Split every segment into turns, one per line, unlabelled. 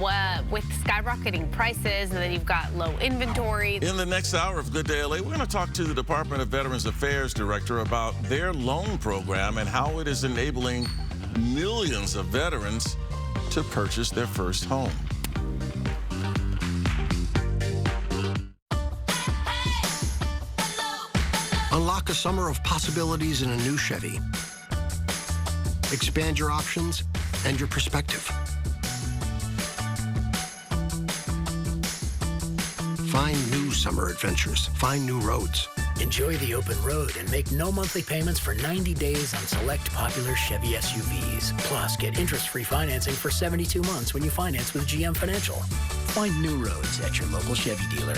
with skyrocketing prices, and then you've got low inventory.
In the next hour of Good Day LA, we're going to talk to the Department of Veterans Affairs Director about their loan program and how it is enabling millions of veterans to purchase their first home.
Unlock a summer of possibilities in a new Chevy. Expand your options and your perspective. Find new summer adventures. Find new roads.
Enjoy the open road and make no monthly payments for 90 days on select popular Chevy SUVs. Plus, get interest-free financing for 72 months when you finance with GM Financial. Find new roads at your local Chevy dealer.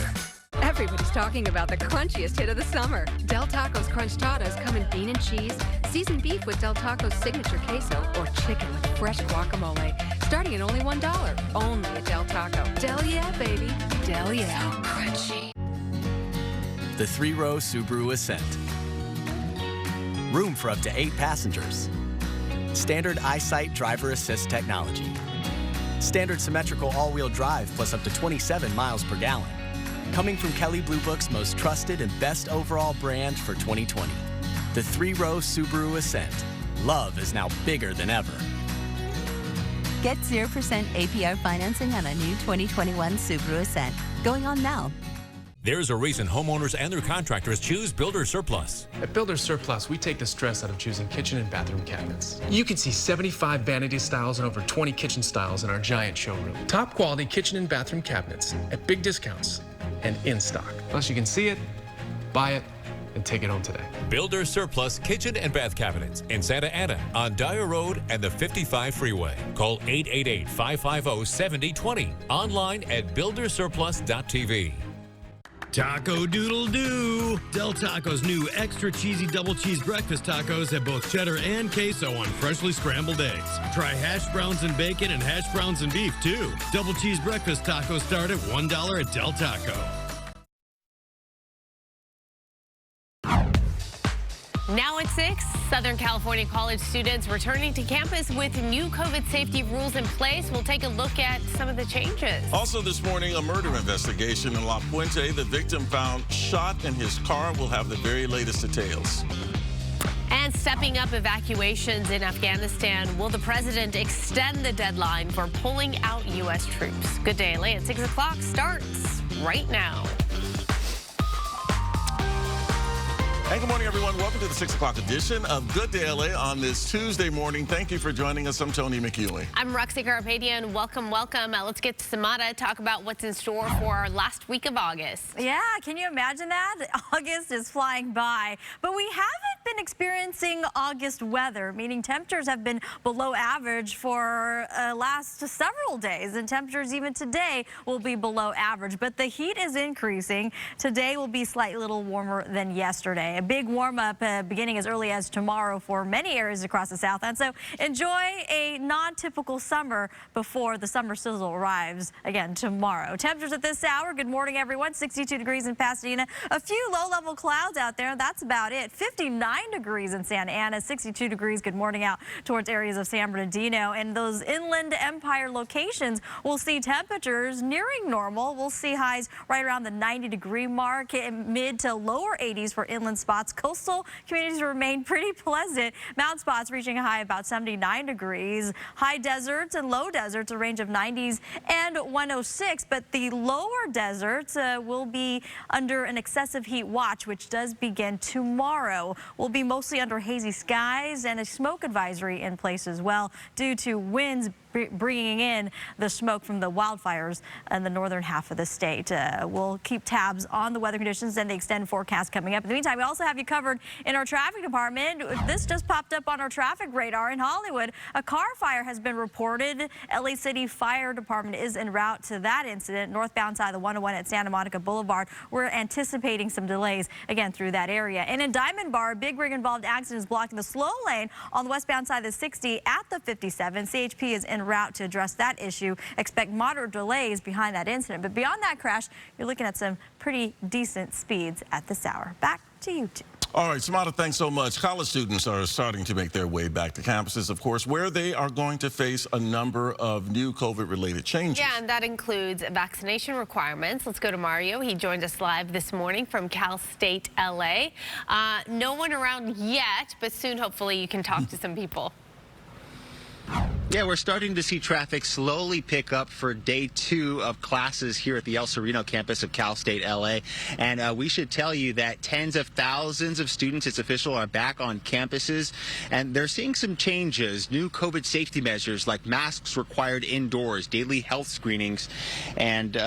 Everybody's talking about the crunchiest hit of the summer. Del Taco's Crunch Tatas come in bean and cheese, seasoned beef with Del Taco's signature queso, or chicken with fresh guacamole. Starting at only $1. Only at Del Taco. Del yeah, baby. Del yeah. So crunchy.
The three-row Subaru Ascent. Room for up to 8 passengers. Standard EyeSight driver assist technology. Standard symmetrical all-wheel drive plus up to 27 miles per gallon. Coming from Kelley Blue Book's most trusted and best overall brand for 2020. The three-row Subaru Ascent. Love is now bigger than ever.
Get 0% APR financing on a new 2021 Subaru Ascent. Going on now.
There's a reason homeowners and their contractors choose Builder Surplus.
At Builder Surplus, we take the stress out of choosing kitchen and bathroom cabinets. You can see 75 vanity styles and over 20 kitchen styles in our giant showroom. Top quality kitchen and bathroom cabinets at big discounts and in stock. Plus, you can see it, buy it, and take it home today.
Builder Surplus Kitchen and Bath Cabinets in Santa Ana on Dyer Road and the 55 Freeway. Call 888-550-7020. Online at buildersurplus.tv.
Taco Doodle Doo! Del Taco's new extra cheesy double cheese breakfast tacos have both cheddar and queso on freshly scrambled eggs. Try hash browns and bacon and hash browns and beef too. Double cheese breakfast tacos start at $1 at Del Taco.
Now at 6, Southern California college students returning to campus with new COVID safety rules in place. We'll take a look at some of the changes.
Also this morning, a murder investigation in La Puente. The victim found shot in his car. We'll have the very latest details.
And stepping up evacuations in Afghanistan, will the president extend the deadline for pulling out U.S. troops? Good Day LA at 6 o'clock starts right now.
Hey, good morning, everyone. Welcome to the 6 o'clock edition of Good Day LA on this Tuesday morning. Thank you for joining us. I'm Tony McEwley.
I'm Roxy Carapadian. Welcome, welcome. Let's get to Samara, talk about what's in store for our last week of August.
Yeah, can you imagine that? August is flying by, but we haven't been experiencing August weather, meaning temperatures have been below average for last several days, and temperatures even today will be below average, but the heat is increasing. Today will be slightly little warmer than yesterday. A big warm-up beginning as early as tomorrow for many areas across the south. And so enjoy a non-typical summer before the summer sizzle arrives again tomorrow. Temperatures at this hour, good morning, everyone. 62 degrees in Pasadena. A few low-level clouds out there. That's about it. 59 degrees in Santa Ana. 62 degrees. Good morning out towards areas of San Bernardino. And those inland Empire locations will see temperatures nearing normal. We'll see highs right around the 90-degree mark, mid to lower 80s for inland spots. Coastal communities remain pretty pleasant. Mountain spots reaching a high about 79 degrees. High deserts and low deserts, a range of 90s and 106. But the lower deserts will be under an excessive heat watch, which does begin tomorrow. We'll be mostly under hazy skies and a smoke advisory in place as well due to winds bringing in the smoke from the wildfires in the northern half of the state. We'll keep tabs on the weather conditions and the extended forecast coming up. In the meantime, we also have you covered in our traffic department. This just popped up on our traffic radar in Hollywood. A car fire has been reported. LA City Fire Department is en route to that incident. Northbound side of the 101 at Santa Monica Boulevard. We're anticipating some delays again through that area. And in Diamond Bar, a big rig involved accident is blocking the slow lane on the westbound side of the 60 at the 57. CHP is en route to address that issue. Expect moderate delays behind that incident. But beyond that crash, you're looking at some pretty decent speeds at this hour. Back to you two.
All right, Samantha, thanks so much. College students are starting to make their way back to campuses, of course, where they are going to face a number of new COVID-related changes.
Yeah, and that includes vaccination requirements. Let's go to Mario. He joined us live this morning from Cal State LA. No one around yet, but soon, hopefully, you can talk to some people.
Yeah, we're starting to see traffic slowly pick up for day 2 of classes here at the El Sereno campus of Cal State LA. And we should tell you that tens of thousands of students, it's official, are back on campuses. And they're seeing some changes, new COVID safety measures like masks required indoors, daily health screenings, and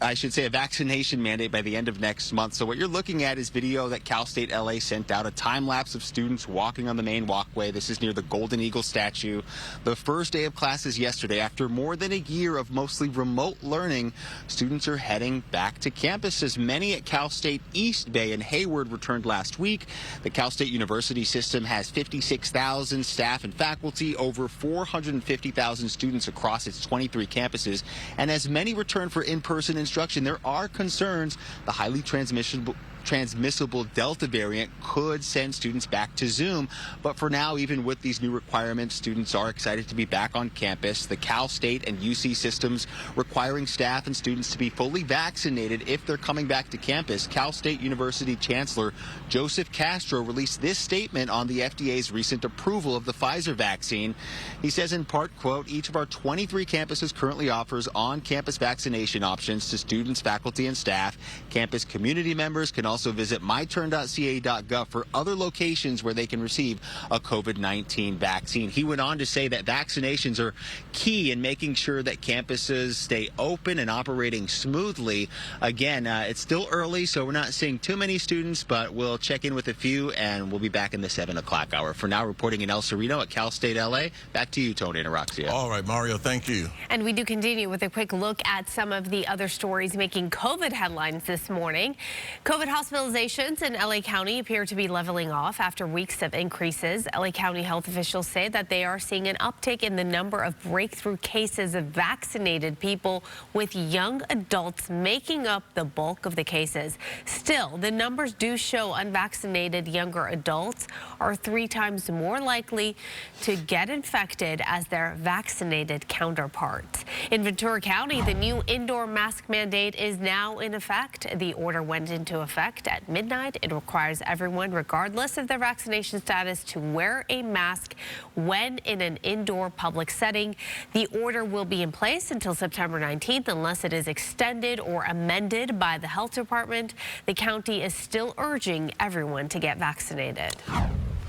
I should say a vaccination mandate by the end of next month. So what you're looking at is video that Cal State LA sent out, a time lapse of students walking on the main walkway. This is near the Golden Eagle statue. The first day of classes yesterday. After more than a year of mostly remote learning, students are heading back to campuses. Many at Cal State East Bay and Hayward returned last week. The Cal State University system has 56,000 staff and faculty, over 450,000 students across its 23 campuses. And as many return for in-person instruction, there are concerns the highly transmissible Delta variant could send students back to Zoom. But for now, even with these new requirements, students are excited to be back on campus. The Cal State and UC systems requiring staff and students to be fully vaccinated if they're coming back to campus. Cal State University Chancellor Joseph Castro released this statement on the FDA's recent approval of the Pfizer vaccine. He says in part, quote, each of our 23 campuses currently offers on-campus vaccination options to students, faculty, and staff. Campus community members can also visit myturn.ca.gov for other locations where they can receive a COVID-19 vaccine. He went on to say that vaccinations are key in making sure that campuses stay open and operating smoothly. Again, it's still early, so we're not seeing too many students, but we'll check in with a few, and we'll be back in the 7 o'clock hour. For now, reporting in El Sereno at Cal State LA. Back to you, Tony and Araxia.
All right, Mario, thank you.
And we do continue with a quick look at some of the other stories making COVID headlines this morning. COVID hospitalizations in LA County appear to be leveling off after weeks of increases. LA County health officials say that they are seeing an uptick in the number of breakthrough cases of vaccinated people, with young adults making up the bulk of the cases. Still, the numbers do show unvaccinated younger adults are 3 times more likely to get infected as their vaccinated counterparts. In Ventura County, the new indoor mask mandate is now in effect. The order went into effect at midnight. It requires everyone, regardless of their vaccination status, to wear a mask when in an indoor public setting. The order will be in place until September 19th unless it is extended or amended by the health department. The county is still urging everyone to get vaccinated.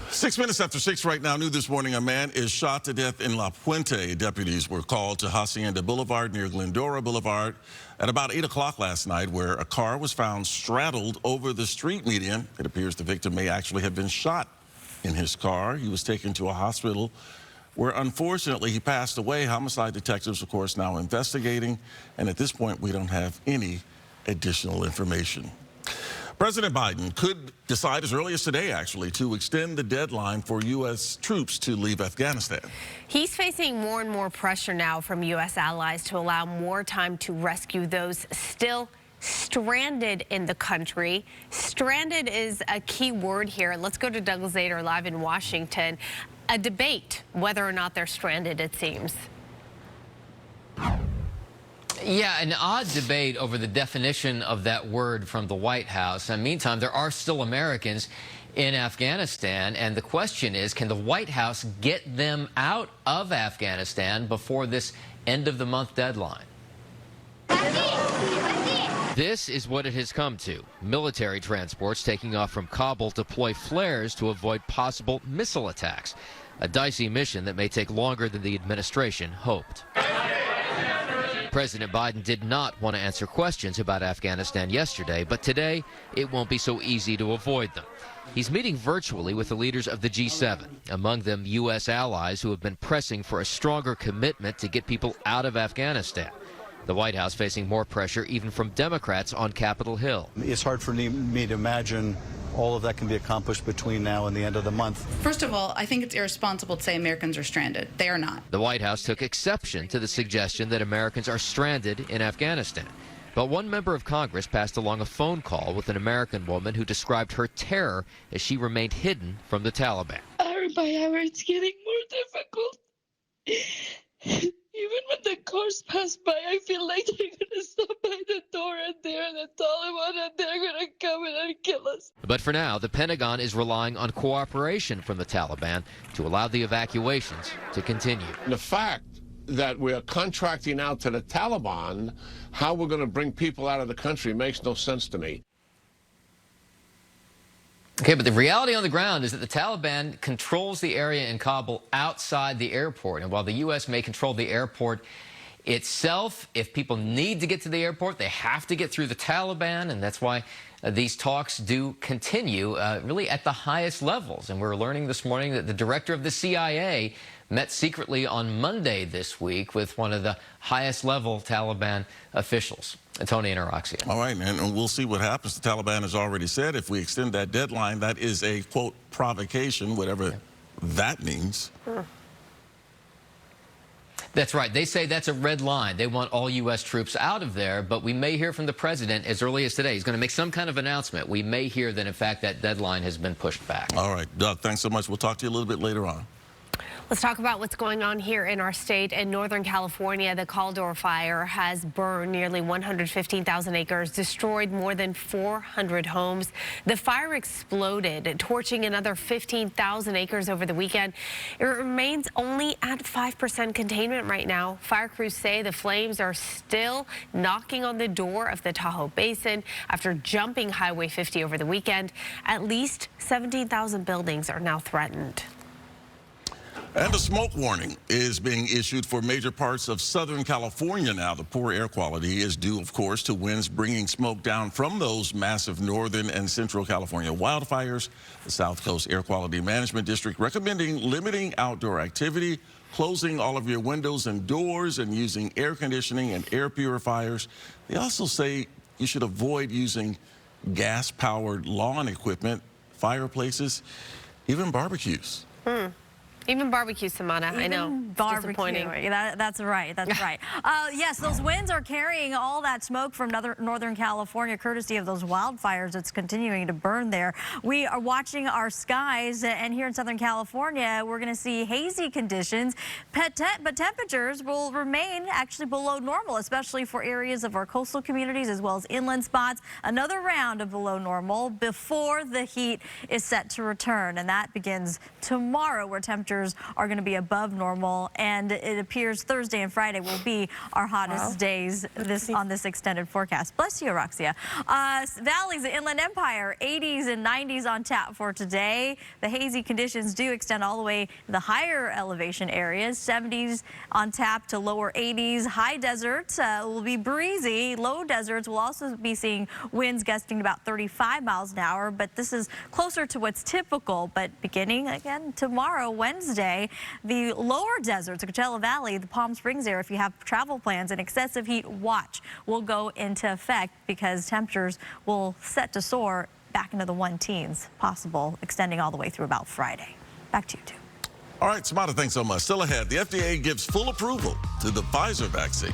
6 minutes after 6 right now. New this morning, a man is shot to death in La Puente. Deputies were called to Hacienda Boulevard near Glendora Boulevard at about 8 o'clock last night, where a car was found straddled over the street median. It appears the victim may actually have been shot in his car. He was taken to a hospital where, unfortunately, he passed away. Homicide detectives, of course, now investigating. And at this point, we don't have any additional information. President Biden could decide as early as today, actually, to extend the deadline for U.S. troops to leave Afghanistan.
He's facing more and more pressure now from U.S. allies to allow more time to rescue those still stranded in the country. Stranded is a key word here. Let's go to Douglas Zader live in Washington. A debate whether or not they're stranded, it seems.
Yeah, an odd debate over the definition of that word from the White House. In the meantime, there are still Americans in Afghanistan, and the question is, can the White House get them out of Afghanistan before this end-of-the-month deadline? This is what it has come to. Military transports taking off from Kabul deploy flares to avoid possible missile attacks. A dicey mission that may take longer than the administration hoped. President Biden did not want to answer questions about Afghanistan yesterday, but today it won't be so easy to avoid them. He's meeting virtually with the leaders of the G7, among them U.S. allies who have been pressing for a stronger commitment to get people out of Afghanistan. The White House facing more pressure even from Democrats on Capitol Hill.
It's hard for me to imagine all of that can be accomplished between now and the end of the month.
First of all, I think it's irresponsible to say Americans are stranded. They are not.
The White House took exception to the suggestion that Americans are stranded in Afghanistan. But one member of Congress passed along a phone call with an American woman who described her terror as she remained hidden from the Taliban.
Hour by hour, it's getting more difficult. Even when the cars pass by, I feel like they're going to stop by the door and they're the Taliban and they're going to come in and kill us.
But for now, the Pentagon is relying on cooperation from the Taliban to allow the evacuations to continue.
The fact that we're contracting out to the Taliban how we're going to bring people out of the country makes no sense to me.
Okay, but the reality on the ground is that the Taliban controls the area in Kabul outside the airport. And while the U.S. may control the airport itself, if people need to get to the airport, they have to get through the Taliban. And that's why these talks do continue really at the highest levels. And we're learning this morning that the director of the CIA met secretly on Monday this week with one of the highest level Taliban officials. Tony and Araxia.
All right, and we'll see what happens. The Taliban has already said if we extend that deadline, that is a, quote, provocation, whatever that means.
That's right. They say that's a red line. They want all U.S. troops out of there, but we may hear from the president as early as today. He's going to make some kind of announcement. We may hear that, in fact, that deadline has been pushed back.
All right, Doug, thanks so much. We'll talk to you a little bit later on.
Let's talk about what's going on here in our state. In Northern California, the Caldor Fire has burned nearly 115,000 acres, destroyed more than 400 homes. The fire exploded, torching another 15,000 acres over the weekend. It remains only at 5% containment right now. Fire crews say the flames are still knocking on the door of the Tahoe Basin after jumping Highway 50 over the weekend. At least 17,000 buildings are now threatened.
And a smoke warning is being issued for major parts of Southern California now. The poor air quality is due, of course, to winds bringing smoke down from those massive northern and central California wildfires. The South Coast Air Quality Management District recommending limiting outdoor activity, closing all of your windows and doors, and using air conditioning and air purifiers. They also say you should avoid using gas-powered lawn equipment, fireplaces, even barbecues.
Even barbecue, Samana. I know.
Barbecue. That's right. That's right. Yes, those winds are carrying all that smoke from Northern California, courtesy of those wildfires that's continuing to burn there. We are watching our skies, and here in Southern California, we're going to see hazy conditions, but temperatures will remain actually below normal, especially for areas of our coastal communities as well as inland spots. Another round of below normal before the heat is set to return, and that begins tomorrow, where temperatures are going to be above normal, and it appears Thursday and Friday will be our hottest days on this extended forecast. Bless you, Araxia. Valleys, the Inland Empire, 80s and 90s on tap for today. The hazy conditions do extend all the way to the higher elevation areas. 70s on tap to lower 80s. High deserts will be breezy. Low deserts will also be seeing winds gusting about 35 miles an hour, but this is closer to what's typical. But beginning again tomorrow, Wednesday, the lower deserts, the Coachella Valley, the Palm Springs area, if you have travel plans, an excessive heat watch will go into effect because temperatures will set to soar back into the 1-teens, possible extending all the way through about Friday. Back to you, too.
All right, Samantha, thanks so much. Still ahead, the FDA gives full approval to the Pfizer vaccine.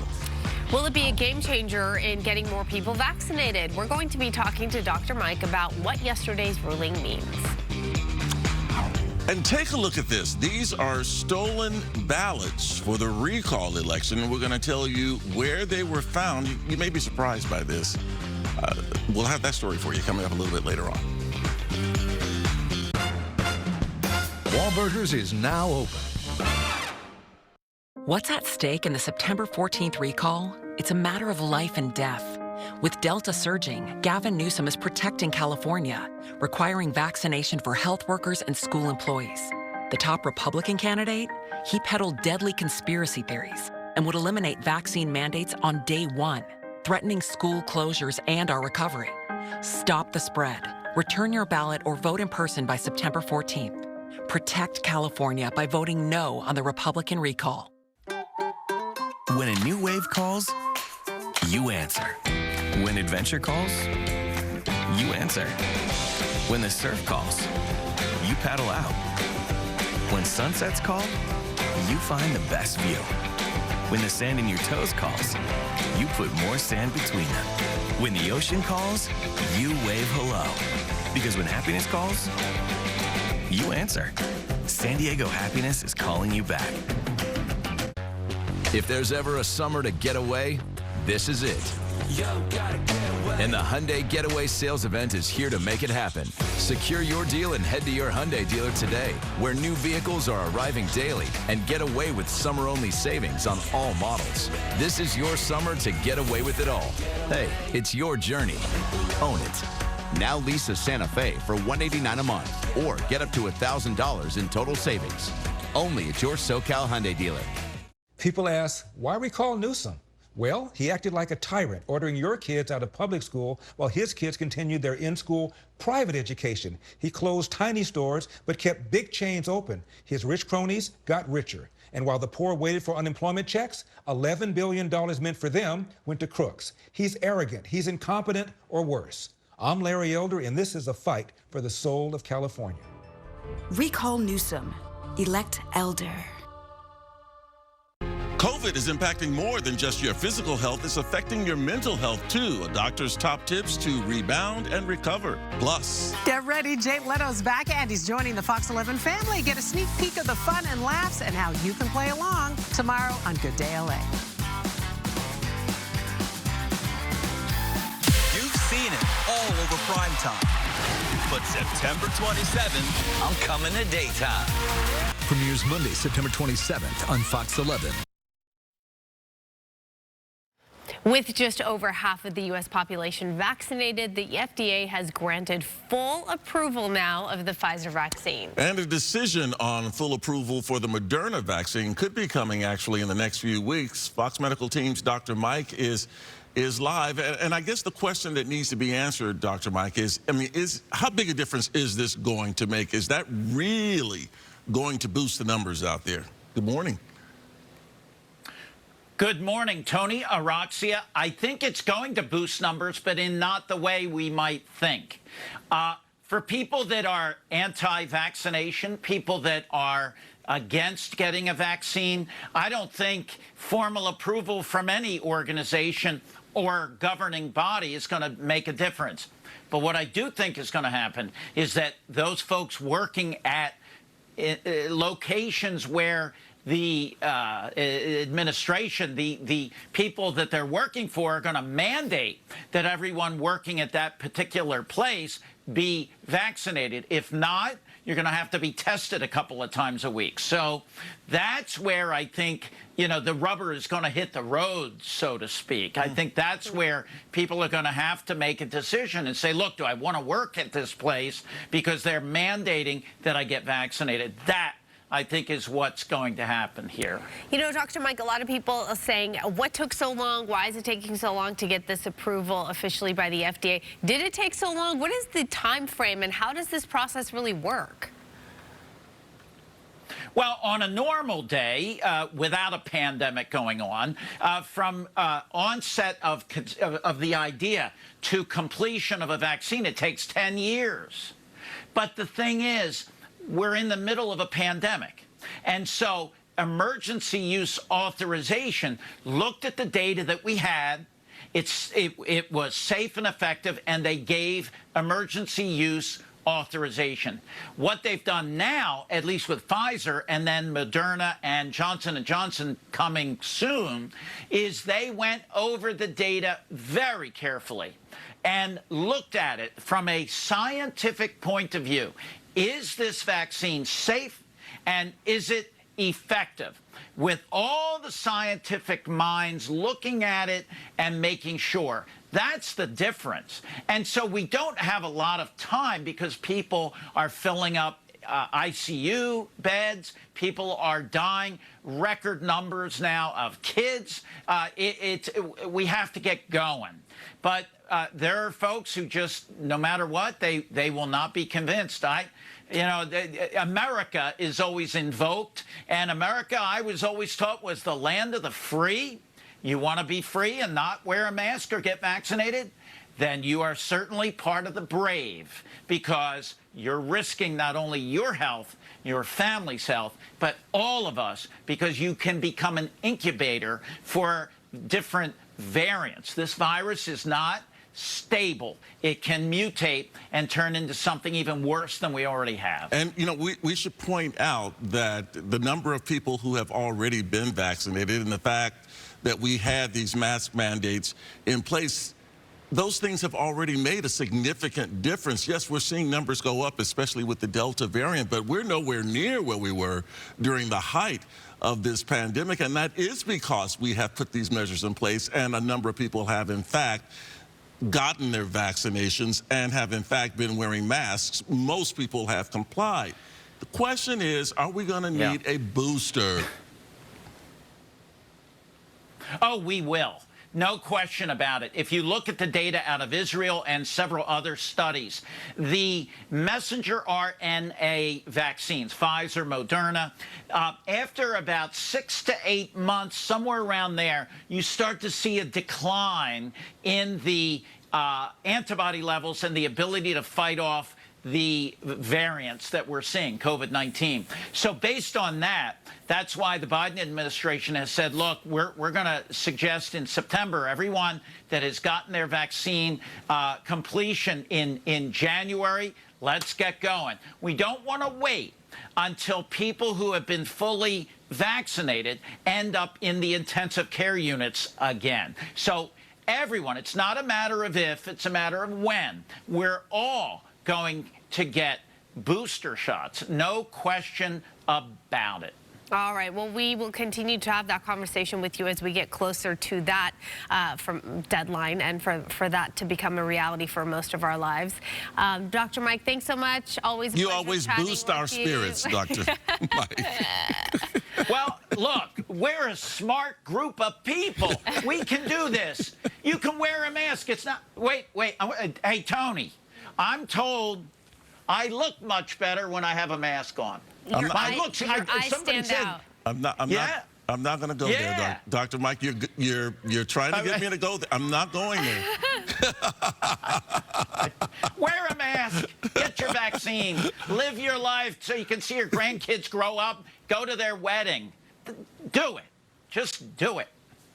Will it be a game changer in getting more people vaccinated? We're going to be talking to Dr. Mike about what yesterday's ruling means.
And take a look at this. These are stolen ballots for the recall election. We're going to tell you where they were found. You may be surprised by this. We'll have that story for you coming up a little bit later on.
Wahlburgers is now open.
What's at stake in the September 14th recall? It's a matter of life and death. With Delta surging, Gavin Newsom is protecting California, requiring vaccination for health workers and school employees. The top Republican candidate? He peddled deadly conspiracy theories and would eliminate vaccine mandates on day one, threatening school closures and our recovery. Stop the spread. Return your ballot or vote in person by September 14th. Protect California by voting no on the Republican recall.
When a new wave calls, you answer. When adventure calls, you answer. When the surf calls, you paddle out. When sunsets call, you find the best view. When the sand in your toes calls, you put more sand between them. When the ocean calls, you wave hello. Because when happiness calls, you answer. San Diego Happiness is calling you back.
If there's ever a summer to get away, this is it. And the Hyundai Getaway Sales Event is here to make it happen. Secure your deal and head to your Hyundai dealer today, where new vehicles are arriving daily, and get away with summer-only savings on all models. This is your summer to get away with it all. Hey, it's your journey. Own it. Now lease a Santa Fe for $189 a month, or get up to $1,000 in total savings. Only at your SoCal Hyundai dealer.
People ask, why recall Newsom? Well, he acted like a tyrant, ordering your kids out of public school while his kids continued their in-school private education. He closed tiny stores but kept big chains open. His rich cronies got richer. And while the poor waited for unemployment checks, $11 billion meant for them went to crooks. He's arrogant, he's incompetent, or worse. I'm Larry Elder, and this is a fight for the soul of California.
Recall Newsom. Elect Elder.
COVID is impacting more than just your physical health. It's affecting your mental health, too. A doctor's top tips to rebound and recover. Plus,
get ready. Jay Leto's back, and he's joining the Fox 11 family. Get a sneak peek of the fun and laughs and how you can play along tomorrow on Good Day LA.
You've seen it all over primetime. But September 27th, I'm coming to daytime.
Premieres Monday, September 27th on Fox 11.
With just over half of the U.S. population vaccinated, the FDA has granted full approval now of the Pfizer vaccine.
And a decision on full approval for the Moderna vaccine could be coming actually in the next few weeks. Fox Medical Team's Dr. Mike is live. And I guess the question that needs to be answered, Dr. Mike, is how big a difference is this going to make? Is that really going to boost the numbers out there? Good morning.
Good morning, Tony, Araxia. I think it's going to boost numbers, but in not the way we might think. For people that are anti-vaccination, people that are against getting a vaccine, I don't think formal approval from any organization or governing body is going to make a difference. But what I do think is going to happen is that those folks working at locations where the administration, the people that they're working for are going to mandate that everyone working at that particular place be vaccinated. If not, you're going to have to be tested a couple of times a week. So that's where I think, the rubber is going to hit the road, so to speak. I think that's where people are going to have to make a decision and say, look, do I want to work at this place because they're mandating that I get vaccinated? That, I think, is what's going to happen here.
Dr. Mike, a lot of people are saying, what took so long? Why is it taking so long to get this approval officially by the FDA? Did it take so long? What is the time frame, and how does this process really work?
Well, on a normal day, without a pandemic going on, from onset of the idea to completion of a vaccine, it takes 10 years. But the thing is, we're in the middle of a pandemic. And so emergency use authorization looked at the data that we had. It was safe and effective, and they gave emergency use authorization. What they've done now, at least with Pfizer and then Moderna and Johnson & Johnson coming soon, is they went over the data very carefully and looked at it from a scientific point of view. Is this vaccine safe, and is it effective? With all the scientific minds looking at it and making sure. That's the difference. And so we don't have a lot of time because people are filling up ICU beds. People are dying. Record numbers now of kids. We have to get going. But there are folks who just, no matter what, they will not be convinced. America is always invoked, and America, I was always taught, was the land of the free. You want to be free and not wear a mask or get vaccinated? then you are certainly part of the brave, because you're risking not only your health, your family's health, but all of us, because you can become an incubator for different variants. This virus is not stable. It can mutate and turn into something even worse than we already have.
And, you know, we should point out that the number of people who have already been vaccinated and the fact that we had these mask mandates in place, those things have already made a significant difference. Yes, we're seeing numbers go up, especially with the Delta variant, but we're nowhere near where we were during the height of this pandemic, and that is because we have put these measures in place, and a number of people have, in fact, gotten their vaccinations and have, in fact, been wearing masks. Most people have complied. The question is, are we going to need a booster?
Oh, we will. No question about it. If you look at the data out of Israel and several other studies, the messenger RNA vaccines, Pfizer, Moderna, after about 6 to 8 months, somewhere around there, you start to see a decline in the antibody levels and the ability to fight off the variants that we're seeing, COVID-19. So based on that, that's why the Biden administration has said, look, we're going to suggest in September, everyone that has gotten their vaccine completion in January, let's get going. We don't want to wait until people who have been fully vaccinated end up in the intensive care units again. So everyone, it's not a matter of if, it's a matter of when. We're all going to get booster shots. No question about it.
All right. Well, we will continue to have that conversation with you as we get closer to that from deadline and for that to become a reality for most of our lives. Dr. Mike, thanks so much. Always
You always boost our spirits, Dr. Mike.
Well, look, we're a smart group of people. We can do this. You can wear a mask. It's not... Wait. Hey, Tony, I'm told I look much better when I have a mask on.
Your eyes stand out.
I'm not going to go there, Dr. Mike. You're trying to get me to go there. I'm not going there.
Wear a mask. Get your vaccine. Live your life so you can see your grandkids grow up. Go to their wedding. Do it. Just do it.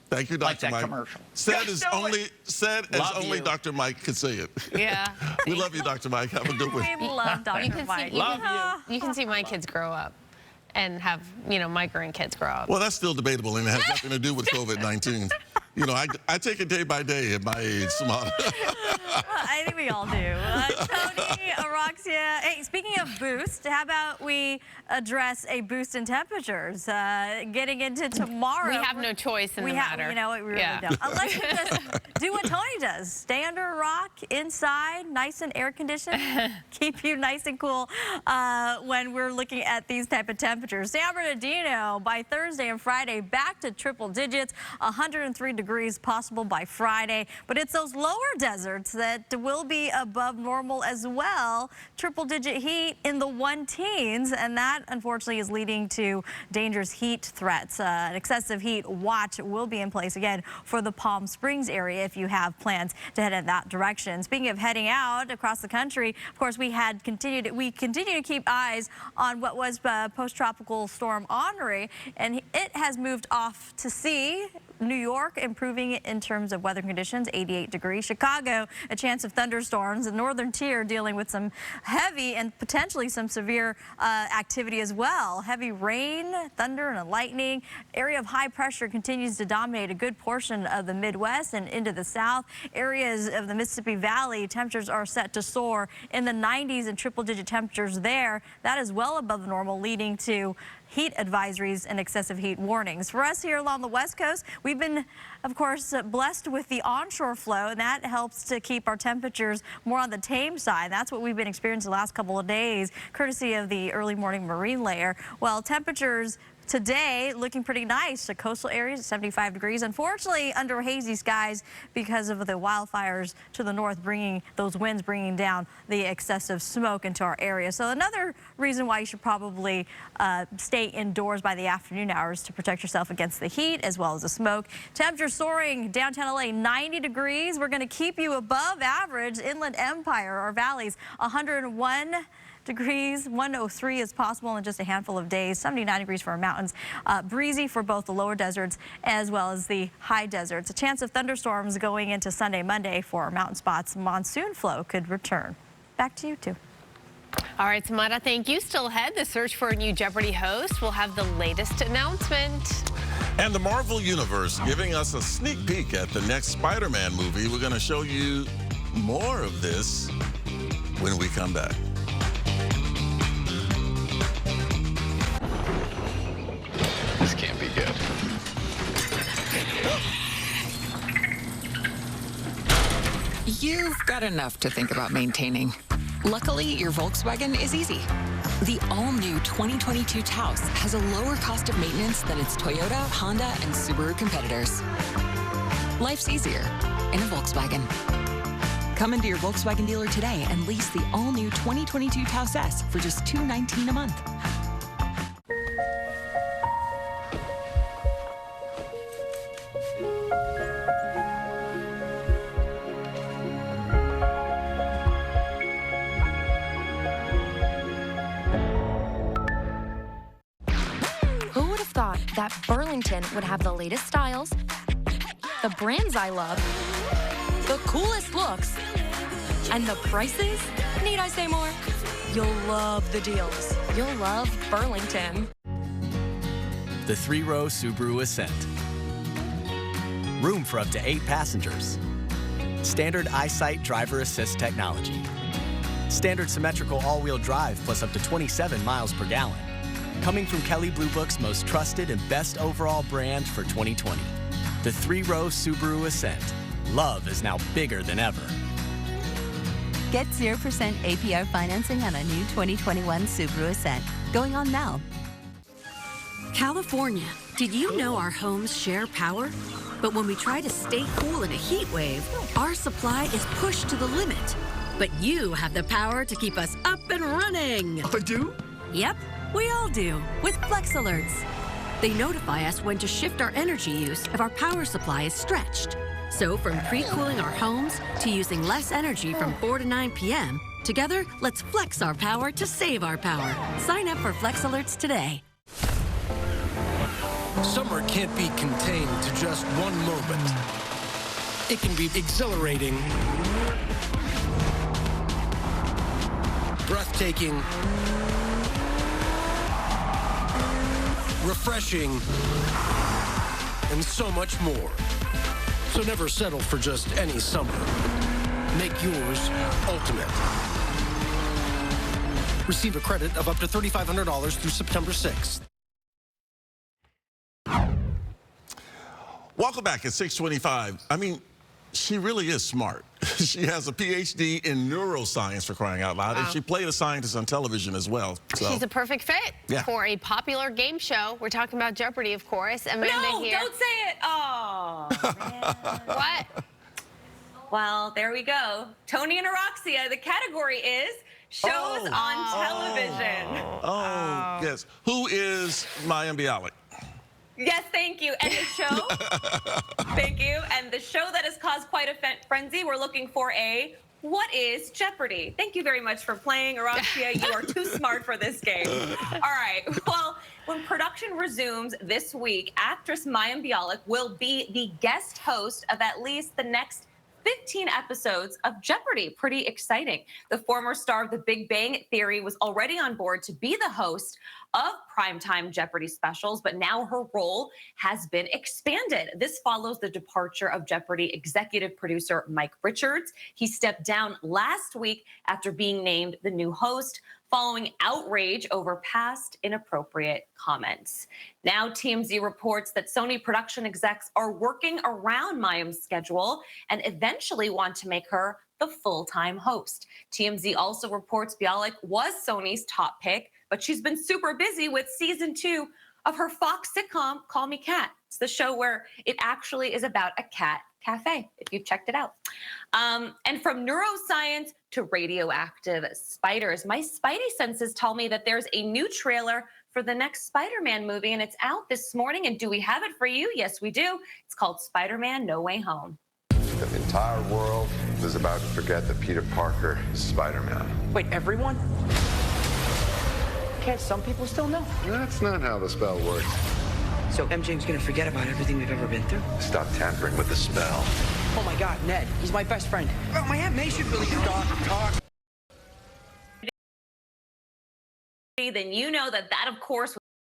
Thank you, Dr.
Like that
Mike.
commercial.
Said as only Dr. Mike could say it.
Yeah.
We love you, Dr. Mike. Have a good one.
We love Dr. Mike.
You can see my kids grow up and have, my grandkids grow up.
Well, that's still debatable, and it has nothing to do with COVID-19. I take it day by day at my age, Samantha.
I think we all do. Tony, Roxia. Hey, speaking of boost, how about we address a boost in temperatures? Getting into tomorrow.
We have no choice in the matter.
You know what, we really don't. Unless you just do what Tony does. Stay under a rock, inside, nice and air conditioned. Keep you nice and cool when we're looking at these type of temperatures. San Bernardino, by Thursday and Friday, back to triple digits, 103 degrees possible by Friday. But it's those lower deserts that will be above normal as well. Triple-digit heat in the 1-teens, and that, unfortunately, is leading to dangerous heat threats. An excessive heat watch will be in place again for the Palm Springs area if you have plans to head in that direction. Speaking of heading out across the country, of course, we continue to keep eyes on what was post-tropical storm Henri, and it has moved off to sea. New York improving in terms of weather conditions, 88 degrees. Chicago, a chance of thunderstorms. The northern tier dealing with some heavy and potentially some severe activity as well. Heavy rain, thunder, and lightning. Area of high pressure continues to dominate a good portion of the Midwest and into the South. Areas of the Mississippi Valley, temperatures are set to soar in the 90s and triple-digit temperatures there. That is well above normal, leading to heat advisories and excessive heat warnings. For us here along the West Coast, we've been, of course, blessed with the onshore flow, and that helps to keep our temperatures more on the tame side. That's what we've been experiencing the last couple of days, courtesy of the early morning marine layer. Well, temperatures today looking pretty nice. The coastal areas at 75 degrees. Unfortunately, under hazy skies because of the wildfires to the north, bringing those winds, bringing down the excessive smoke into our area. So another reason why you should probably stay indoors by the afternoon hours to protect yourself against the heat as well as the smoke. Temperature soaring downtown LA, 90 degrees. We're going to keep you above average. Inland Empire, our valleys, 101 degrees, 103 is possible in just a handful of days, 79 degrees for our mountains. Breezy for both the lower deserts as well as the high deserts. A chance of thunderstorms going into Sunday, Monday for our mountain spots. Monsoon flow could return. Back to you two.
All right, Samara, thank you. Still ahead, the search for a new Jeopardy host. We'll have the latest announcement.
And the Marvel Universe giving us a sneak peek at the next Spider-Man movie. We're going to show you more of this when we come back.
This can't be good.
You've got enough to think about maintaining. Luckily, your Volkswagen is easy. The all-new 2022 Taos has a lower cost of maintenance than its Toyota, Honda, and Subaru competitors. Life's easier in a Volkswagen. Come into your Volkswagen dealer today and lease the all-new 2022 Taos S for just $219 a month.
That Burlington would have the latest styles, the brands I love, the coolest looks, and the prices? Need I say more? You'll love the deals. You'll love Burlington.
The three-row Subaru Ascent. Room for up to 8 passengers. Standard EyeSight driver assist technology. Standard symmetrical all-wheel drive plus up to 27 miles per gallon. Coming from Kelley Blue Book's most trusted and best overall brand for 2020. The three-row Subaru Ascent. Love is now bigger than ever.
Get 0% APR financing on a new 2021 Subaru Ascent. Going on now.
California, did you know our homes share power? But when we try to stay cool in a heat wave, our supply is pushed to the limit. But you have the power to keep us up and running.
I do?
Yep. We all do, with Flex Alerts. They notify us when to shift our energy use if our power supply is stretched. So from pre-cooling our homes to using less energy from 4 to 9 p.m., together, let's flex our power to save our power. Sign up for Flex Alerts today.
Summer can't be contained to just one moment. It can be exhilarating, breathtaking, refreshing, and so much more. So never settle for just any summer. Make yours ultimate. Receive a credit of up to $3,500 through September 6th.
Welcome back at 6:25. I mean, she really is smart. She has a PhD in neuroscience, for crying out loud, and she played a scientist on television as well. So.
She's a perfect fit for a popular game show. We're talking about Jeopardy, of course. Amanda here.
Don't say it. Oh, man.
What?
Well, there we go. Tony and Aroxia. The category is shows on television.
Oh, yes. Who is Mayim Bialik?
Yes, thank you. And the show, thank you. And the show that has caused quite a frenzy, we're looking for a What is Jeopardy? Thank you very much for playing, Aroxia. You are too smart for this game. All right. Well, when production resumes this week, actress Mayim Bialik will be the guest host of at least the next 15 episodes of Jeopardy. Pretty exciting. The former star of The Big Bang Theory was already on board to be the host of primetime Jeopardy specials, but now her role has been expanded. This follows the departure of Jeopardy executive producer Mike Richards. He stepped down last week after being named the new host, following outrage over past inappropriate comments. Now TMZ reports that Sony production execs are working around Mayim's schedule and eventually want to make her the full-time host. TMZ also reports Bialik was Sony's top pick, but she's been super busy with season 2 of her Fox sitcom, Call Me Kat. It's the show where it actually is about a cat cafe, if you've checked it out. And from neuroscience to radioactive spiders, my spidey senses tell me that there's a new trailer for the next Spider-Man movie, and it's out this morning. And do we have it for you? Yes, we do. It's called Spider-Man No Way Home.
The entire world is about to forget that Peter Parker is Spider-Man.
Wait, everyone? Can't some people still know?
That's not how the spell works.
So MJ's gonna forget about everything we've ever been through?
Stop tampering with the spell.
Oh my God, Ned, he's my best friend. Oh, my Aunt May should really talk.
Then you know that of course,